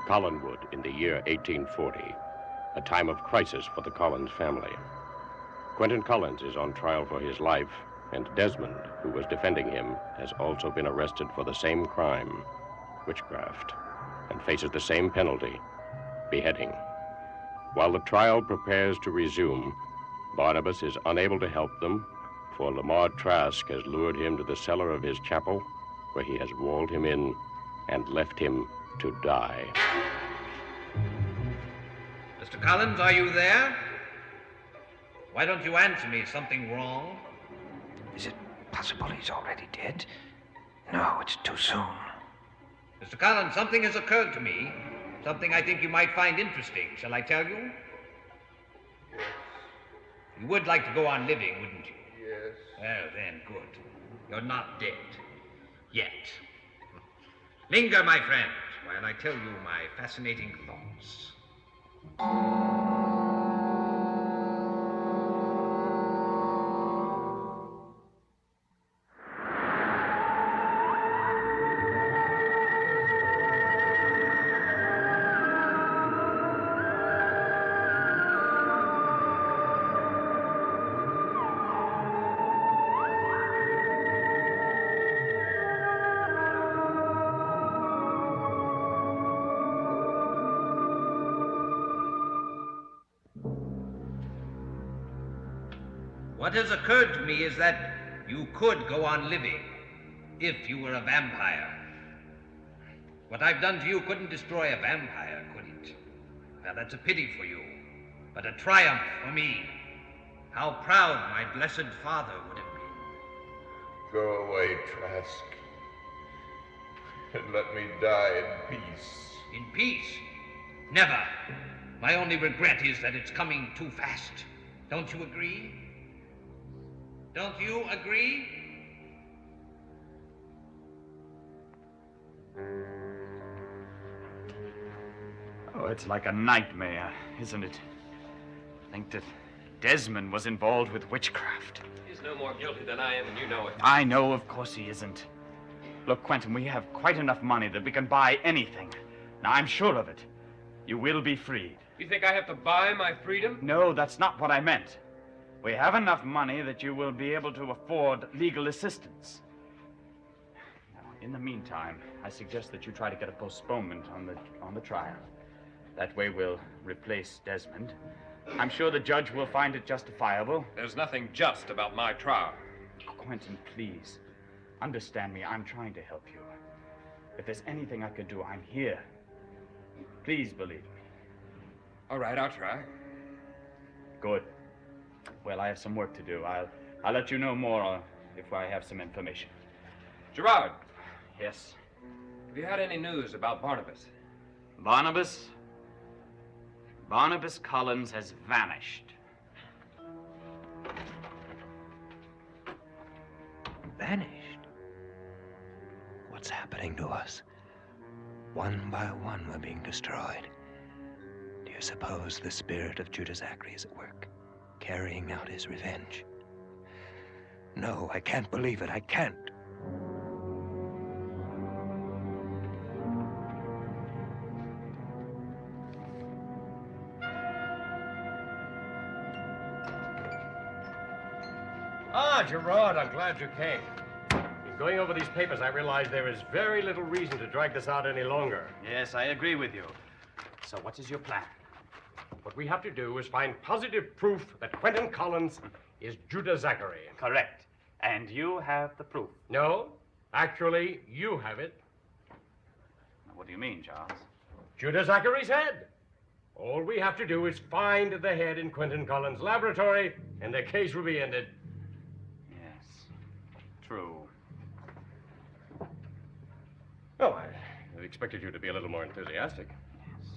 Collinwood in the year 1840, a time of crisis for the Collins family. Quentyn Collins is on trial for his life, and Desmond, who was defending him, has also been arrested for the same crime, witchcraft, and faces the same penalty, beheading. While the trial prepares to resume, Barnabas is unable to help them, for Lamar Trask has lured him to the cellar of his chapel, where he has walled him in and left him to die. Mr. Collins, are you there? Why don't you answer me? Is something wrong? Is it possible he's already dead? No, it's too soon. Mr. Collins, something has occurred to me. Something I think you might find interesting. Shall I tell you? Yes. You would like to go on living, wouldn't you? Yes. Well, then, good. You're not dead. Yet. Linger, my friend, while I tell you my fascinating thoughts. What has occurred to me is that you could go on living if you were a vampire. What I've done to you couldn't destroy a vampire, could it? Well, that's a pity for you, but a triumph for me. How proud my blessed father would have been. Go away, Trask, and let me die in peace. In peace? Never. My only regret is that it's coming too fast. Don't you agree? Don't you agree? Oh, it's like a nightmare, isn't it? Think that Desmond was involved with witchcraft. He's no more guilty than I am, and you know it. I know, of course he isn't. Look, Quentyn, we have quite enough money that we can buy anything. Now, I'm sure of it. You will be freed. You think I have to buy my freedom? No, that's not what I meant. We have enough money that you will be able to afford legal assistance. Now, in the meantime, I suggest that you try to get a postponement on the trial. That way we'll replace Desmond. I'm sure the judge will find it justifiable. There's nothing just about my trial. Quentyn, please. Understand me. I'm trying to help you. If there's anything I could do, I'm here. Please believe me. All right, I'll try. Good. Well, I have some work to do. I'll let you know more if I have some information. Gerard. Yes? Have you had any news about Barnabas? Barnabas? Barnabas Collins has vanished. Vanished? What's happening to us? One by one, we're being destroyed. Do you suppose the spirit of Judah Zachary is at work, carrying out his revenge? No, I can't believe it. I can't. Ah, Gerard, I'm glad you came. In going over these papers, I realize there is very little reason to drag this out any longer. Yes, I agree with you. So what is your plan? What we have to do is find positive proof that Quentyn Collins is Judah Zachary. Correct. And you have the proof. No, actually, you have it. What do you mean, Charles? Judah Zachary's head. All we have to do is find the head in Quentyn Collins' laboratory, and the case will be ended. Yes, true. Oh, I expected you to be a little more enthusiastic. Yes.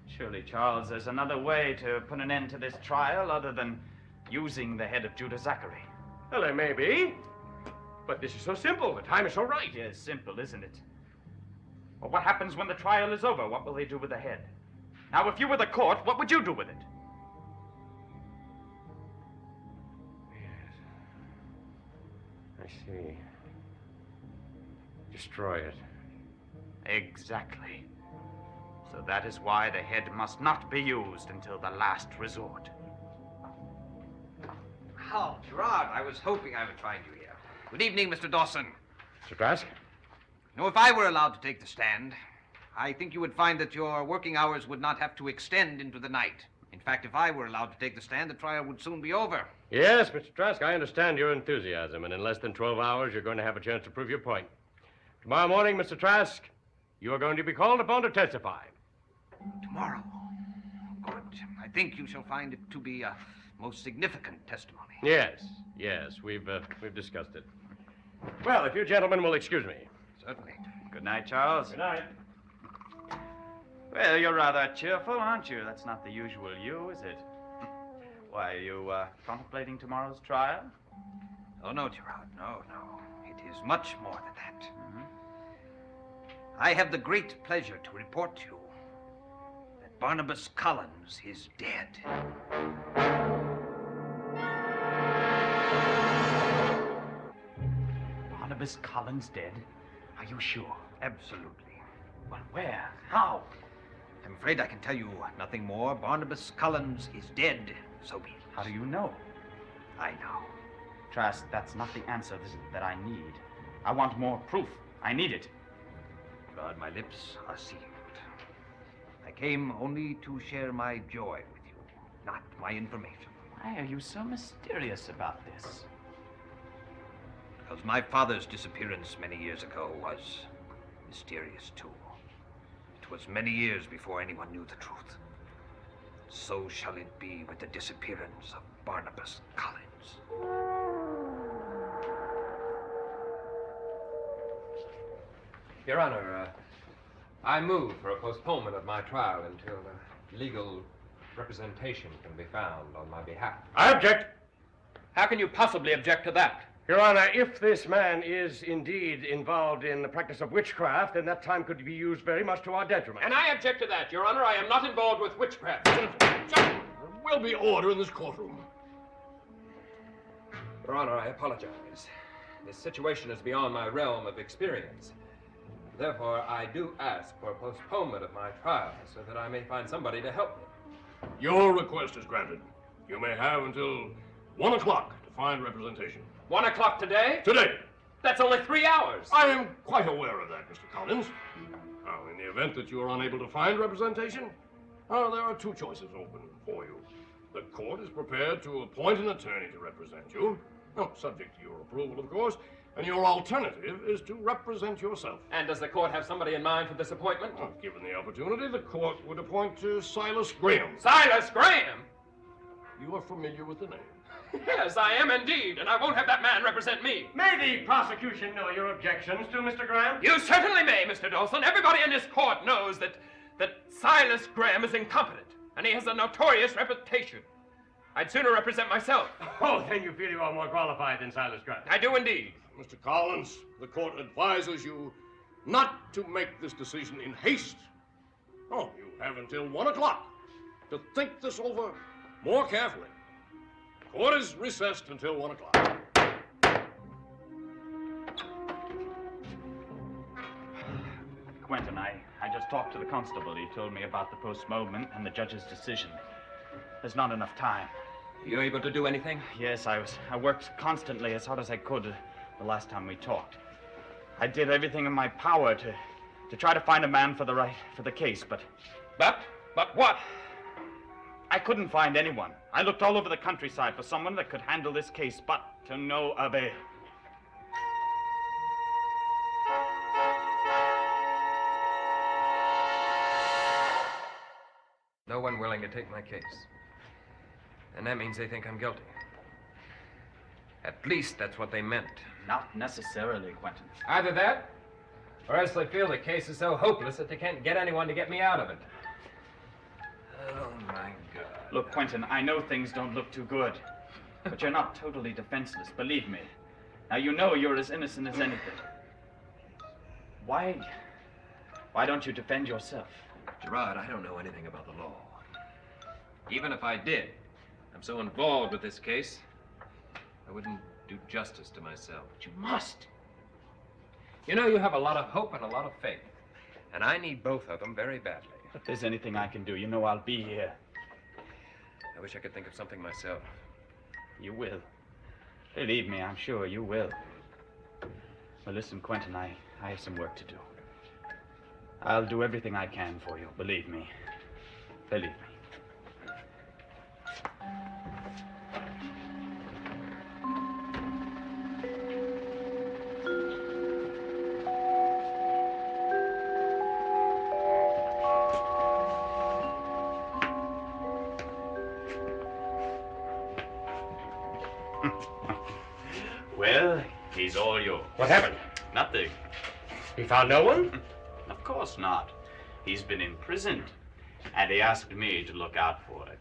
Surely, Charles, there's another way to put an end to this trial other than using the head of Judah Zachary. Well, there may be, but this is so simple. The time is so right. Yes, simple, isn't it? Well, what happens when the trial is over? What will they do with the head? Now, if you were the court, what would you do with it? Yes. I see. Destroy it. Exactly. So that is why the head must not be used until the last resort. Oh, Gerard, I was hoping I would find you here. Good evening, Mr. Dawson. Mr. Trask? Now, if I were allowed to take the stand, I think you would find that your working hours would not have to extend into the night. In fact, if I were allowed to take the stand, the trial would soon be over. Yes, Mr. Trask, I understand your enthusiasm, and in less than 12 hours, you're going to have a chance to prove your point. Tomorrow morning, Mr. Trask, you are going to be called upon to testify. Tomorrow? Good. I think you shall find it to be a most significant testimony. Yes, we've discussed it. Well, if you gentlemen will excuse me. Certainly. Good night, Charles. Good night. Well, you're rather cheerful, aren't you? That's not the usual you, is it? Why, are you contemplating tomorrow's trial? Oh, no, Gerard. No. It is much more than that. Mm-hmm. I have the great pleasure to report to you that Barnabas Collins is dead. Barnabas Collins dead? Are you sure? Absolutely. But where? How? I'm afraid I can tell you nothing more. Barnabas Collins is dead, so be it. How do you know? I know. Trask, that's not the answer that I need. I want more proof. I need it. God, my lips are sealed. I came only to share my joy with you, not my information. Why are you so mysterious about this? Because my father's disappearance many years ago was mysterious, too. It was many years before anyone knew the truth. So shall it be with the disappearance of Barnabas Collins. Your Honor, I move for a postponement of my trial until legal representation can be found on my behalf. I object. How can you possibly object to that? Your Honor, if this man is indeed involved in the practice of witchcraft, then that time could be used very much to our detriment. And I object to that, Your Honor. I am not involved with witchcraft. There will be order in this courtroom. Your Honor, I apologize. This situation is beyond my realm of experience. Therefore, I do ask for a postponement of my trial so that I may find somebody to help me. Your request is granted. You may have until 1 o'clock to find representation. 1 o'clock today? Today. That's only 3 hours. I am quite aware of that, Mr. Collins. Now, in the event that you are unable to find representation, there are two choices open for you. The court is prepared to appoint an attorney to represent you, subject to your approval, of course, and your alternative is to represent yourself. And does the court have somebody in mind for this appointment? Well, given the opportunity, the court would appoint Silas Graham. Silas Graham? You are familiar with the name. Yes, I am indeed, and I won't have that man represent me. May the prosecution know your objections to Mr. Graham? You certainly may, Mr. Dawson. Everybody in this court knows that Silas Graham is incompetent, and he has a notorious reputation. I'd sooner represent myself. Oh, then you feel you are more qualified than Silas Graham. I do indeed. Mr. Collins, the court advises you not to make this decision in haste. Oh, you have until 1 o'clock to think this over more carefully. The court is recessed until 1 o'clock. Quentyn, I just talked to the constable. He told me about the postponement and the judge's decision. There's not enough time. You able to do anything? Yes, I worked constantly as hard as I could the last time we talked. I did everything in my power to try to find a man for the case, but what? I couldn't find anyone. I looked all over the countryside for someone that could handle this case, but to no avail. No one willing to take my case. And that means they think I'm guilty. At least that's what they meant. Not necessarily, Quentyn. Either that, or else they feel the case is so hopeless that they can't get anyone to get me out of it. Oh, my God. Look, Quentyn, I know things don't look too good, but you're not totally defenseless, believe me. Now, you know you're as innocent as anything. Why don't you defend yourself? Gerard, I don't know anything about the law. Even if I did, I'm so involved with this case, I wouldn't do justice to myself. But you must. You know, you have a lot of hope and a lot of faith. And I need both of them very badly. If there's anything I can do, you know I'll be here. I wish I could think of something myself. You will. Believe me, I'm sure you will. Well, listen, Quentyn, I have some work to do. I'll do everything I can for you. Believe me. Believe me. Well, he's all yours. What happened? Nothing. He found no one? Of course not. He's been imprisoned, and he asked me to look out for it.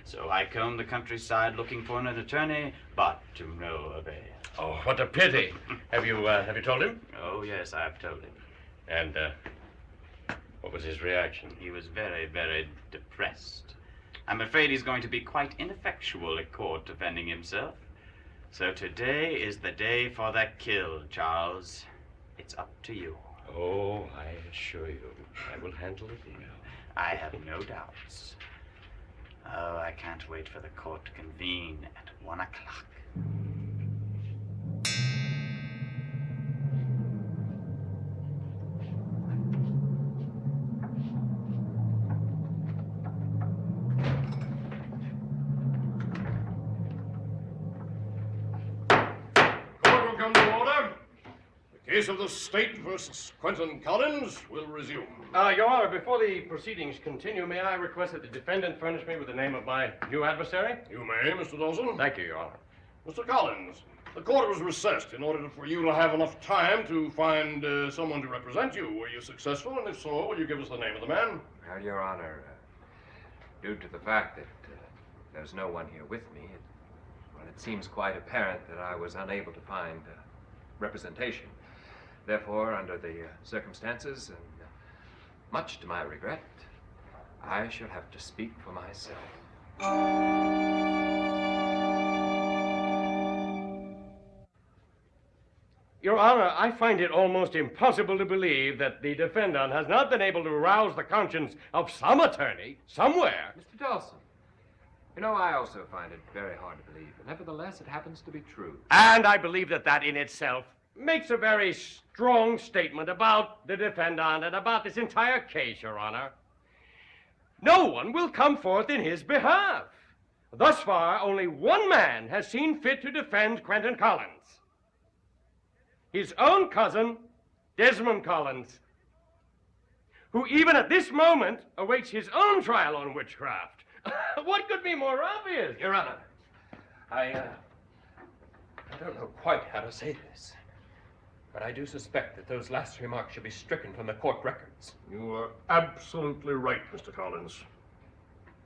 So I combed the countryside looking for an attorney, but to no avail. Oh, what a pity. Have you told him? Oh, yes, I've told him. And, what was his reaction? He was very, very depressed. I'm afraid he's going to be quite ineffectual at court defending himself. So today is the day for the kill, Charles. It's up to you. Oh, I assure you, I will handle it well. I have no doubts. Oh, I can't wait for the court to convene at 1 o'clock. Court will come to order. The case of the state versus Quentyn Collins will resume. Your Honor, before the proceedings continue, may I request that the defendant furnish me with the name of my new adversary? You may, Mr. Dawson. Thank you, Your Honor. Mr. Collins, the court was recessed in order for you to have enough time to find someone to represent you. Were you successful? And if so, will you give us the name of the man? Well, Your Honor, due to the fact that there's no one here with me, it seems quite apparent that I was unable to find representation. Therefore, under the circumstances, and much to my regret, I shall have to speak for myself. Your Honor, I find it almost impossible to believe that the defendant has not been able to arouse the conscience of some attorney somewhere. Mr. Dawson, you know, I also find it very hard to believe, but nevertheless, it happens to be true. And I believe that that in itself makes a very strong statement about the defendant and about this entire case, Your Honor. No one will come forth in his behalf. Thus far, only one man has seen fit to defend Quentyn Collins. His own cousin, Desmond Collins, who even at this moment awaits his own trial on witchcraft. What could be more obvious? Your Honor, I don't know quite how to say this, but I do suspect that those last remarks should be stricken from the court records. You are absolutely right, Mr. Collins.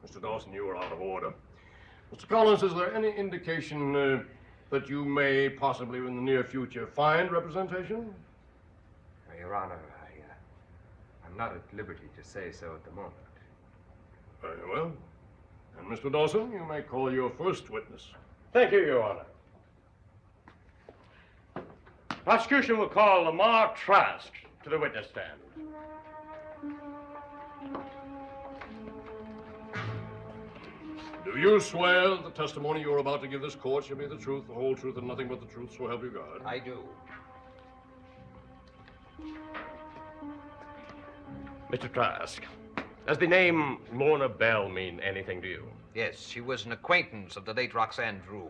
Mr. Dawson, you are out of order. Mr. Collins, is there any indication that you may possibly in the near future find representation? Your Honor, I'm not at liberty to say so at the moment. Very well. And Mr. Dawson, you may call your first witness. Thank you, Your Honor. Prosecution will call Lamar Trask to the witness stand. Do you swear that the testimony you are about to give this court shall be the truth, the whole truth, and nothing but the truth, so help you God? I do. Mr. Trask, does the name Lorna Bell mean anything to you? Yes, she was an acquaintance of the late Roxanne Drew.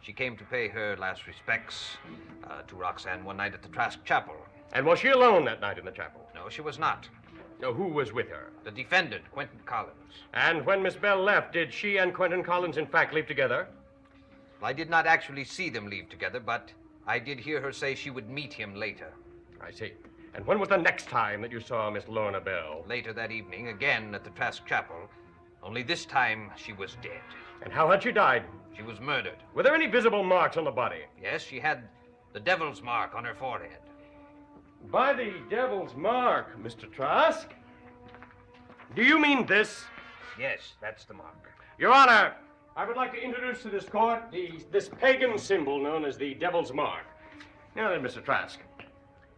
She came to pay her last respects to Roxanne one night at the Trask Chapel. And was she alone that night in the chapel? No, she was not. No, who was with her? The defendant, Quentyn Collins. And when Miss Bell left, did she and Quentyn Collins in fact leave together? I did not actually see them leave together, but I did hear her say she would meet him later. I see. And when was the next time that you saw Miss Lorna Bell? Later that evening, again at the Trask Chapel. Only this time, she was dead. And how had she died? She was murdered. Were there any visible marks on the body? Yes, she had the devil's mark on her forehead. By the devil's mark, Mr. Trask? Do you mean this? Yes, that's the mark. Your Honor, I would like to introduce to this court this pagan symbol known as the devil's mark. Now then, Mr. Trask,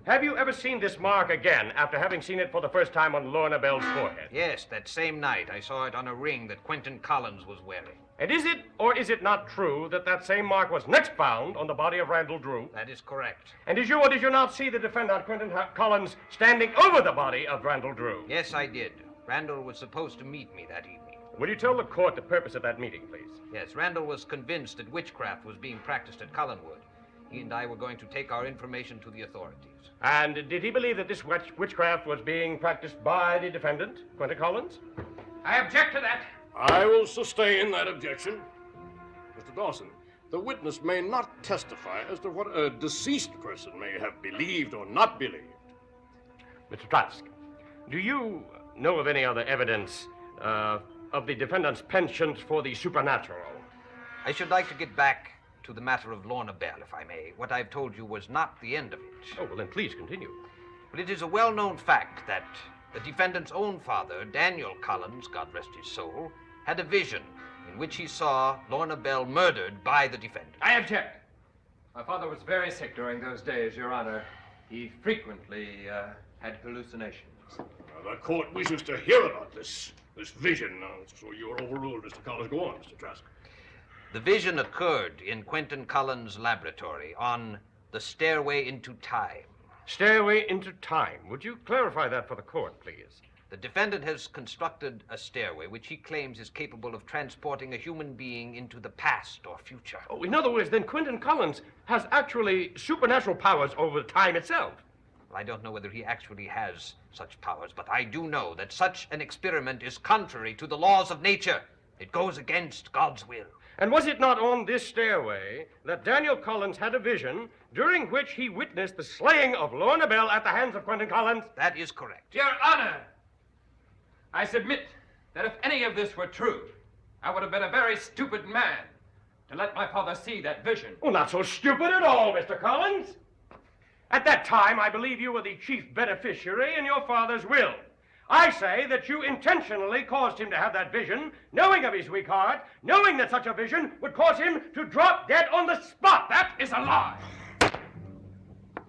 Have you ever seen this mark again after having seen it for the first time on Lorna Bell's forehead? Yes, that same night I saw it on a ring that Quentyn Collins was wearing. And is it or is it not true that that same mark was next found on the body of Randall Drew? That is correct. And did you or did you not see the defendant, Quentyn Collins, standing over the body of Randall Drew? Yes, I did. Randall was supposed to meet me that evening. Will you tell the court the purpose of that meeting, please? Yes, Randall was convinced that witchcraft was being practiced at Collinwood. He and I were going to take our information to the authorities. And did he believe that this witchcraft was being practiced by the defendant, Quentyn Collins? I object to that. I will sustain that objection. Mr. Dawson, the witness may not testify as to what a deceased person may have believed or not believed. Mr. Trask, do you know of any other evidence of the defendant's penchant for the supernatural? I should like to get back to the matter of Lorna Bell, if I may. What I've told you was not the end of it. Oh, well, then please continue. But it is a well-known fact that the defendant's own father, Daniel Collins, God rest his soul, had a vision in which he saw Lorna Bell murdered by the defendant. I object. My father was very sick during those days, Your Honor. He frequently had hallucinations. The court wishes to hear about this vision, so you're overruled, Mr. Collins. Go on, Mr. Trask. The vision occurred in Quentyn Collins' laboratory on the stairway into time. Stairway into time. Would you clarify that for the court, please? The defendant has constructed a stairway which he claims is capable of transporting a human being into the past or future. Oh, in other words, then Quentyn Collins has actually supernatural powers over time itself. Well, I don't know whether he actually has such powers, but I do know that such an experiment is contrary to the laws of nature. It goes against God's will. And was it not on this stairway that Daniel Collins had a vision during which he witnessed the slaying of Lorna Bell at the hands of Quentyn Collins? That is correct. Your Honor, I submit that if any of this were true, I would have been a very stupid man to let my father see that vision. Oh, not so stupid at all, Mr. Collins. At that time, I believe you were the chief beneficiary in your father's will. I say that you intentionally caused him to have that vision, knowing of his weak heart, knowing that such a vision would cause him to drop dead on the spot. That is a lie.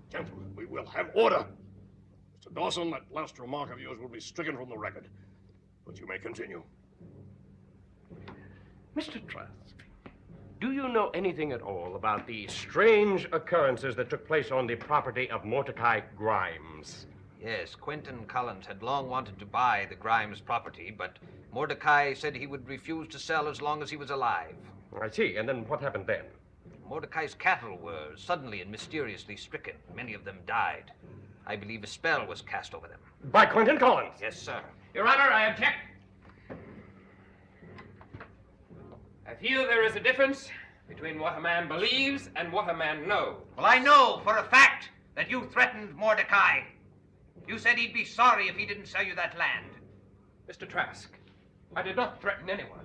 Gentlemen, we will have order. Mr. Dawson, that last remark of yours will be stricken from the record. But you may continue. Mr. Trask, do you know anything at all about the strange occurrences that took place on the property of Mordecai Grimes? Yes, Quentyn Collins had long wanted to buy the Grimes property, but Mordecai said he would refuse to sell as long as he was alive. I see. And then what happened then? Mordecai's cattle were suddenly and mysteriously stricken. Many of them died. I believe a spell was cast over them. By Quentyn Collins? Yes, sir. Your Honor, I object. I feel there is a difference between what a man believes and what a man knows. Well, I know for a fact that you threatened Mordecai. You said he'd be sorry if he didn't sell you that land. Mr. Trask, I did not threaten anyone.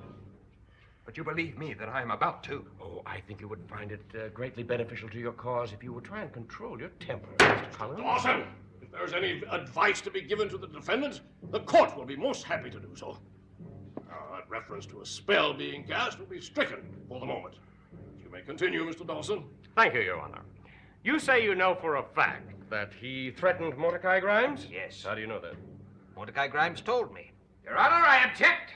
But you believe me that I am about to. Oh, I think you would find it greatly beneficial to your cause if you would try and control your temper, Mr. Collins. Dawson, if there's any advice to be given to the defendant, the court will be most happy to do so. That reference to a spell being cast will be stricken for the moment. You may continue, Mr. Dawson. Thank you, Your Honor. You say you know for a fact that he threatened Mordecai Grimes? Yes. How do you know that? Mordecai Grimes told me. Your Honor, I object.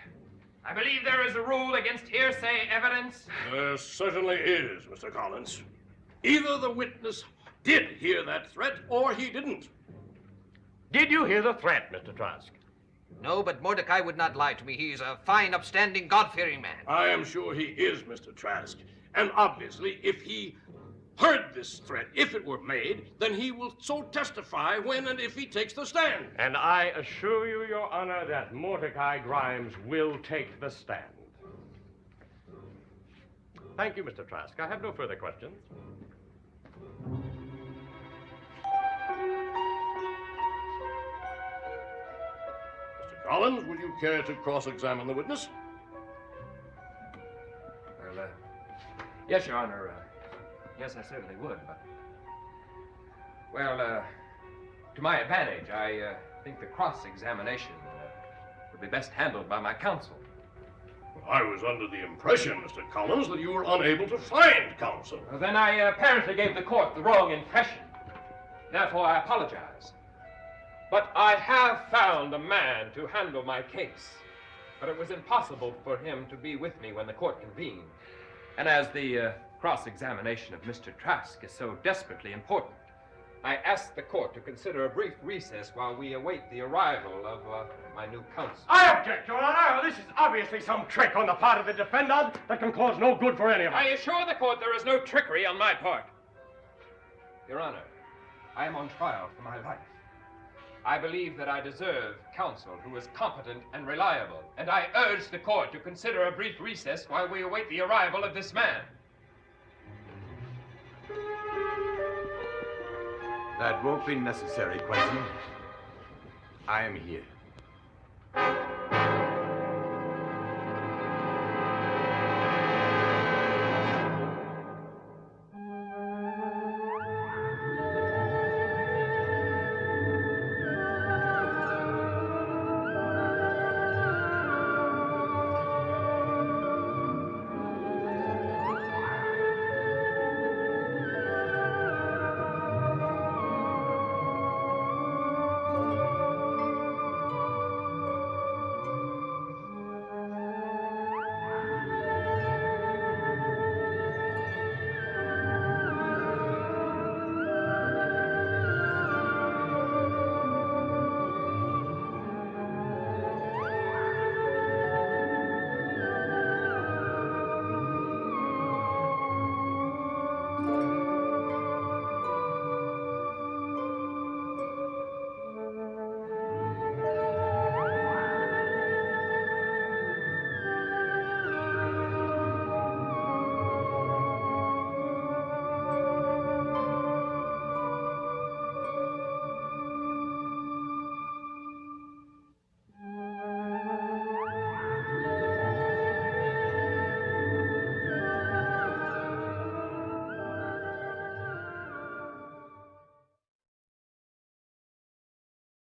I believe there is a rule against hearsay evidence. There certainly is, Mr. Collins. Either the witness did hear that threat or he didn't. Did you hear the threat, Mr. Trask? No, but Mordecai would not lie to me. He's a fine, upstanding, God-fearing man. I am sure he is, Mr. Trask. And obviously, if he heard this threat, if it were made, then he will so testify when and if he takes the stand. And I assure you, Your Honor, that Mordecai Grimes will take the stand. Thank you, Mr. Trask. I have no further questions. Mr. Collins, would you care to cross-examine the witness? Well, yes, Your Honor. Yes, I certainly would, but... Well, to my advantage, I think the cross-examination would be best handled by my counsel. I was under the impression, Mr. Collins, that you were unable to find counsel. Well, then I apparently gave the court the wrong impression. Therefore, I apologize. But I have found a man to handle my case. But it was impossible for him to be with me when the court convened. And as the cross-examination of Mr. Trask is so desperately important, I asked the court to consider a brief recess while we await the arrival of my new counsel. I object, Your Honor. This is obviously some trick on the part of the defendant that can cause no good for any of us. I assure the court there is no trickery on my part. Your Honor, I am on trial for my life. I believe that I deserve counsel who is competent and reliable, and I urge the court to consider a brief recess while we await the arrival of this man. That won't be necessary, Quentyn. I am here.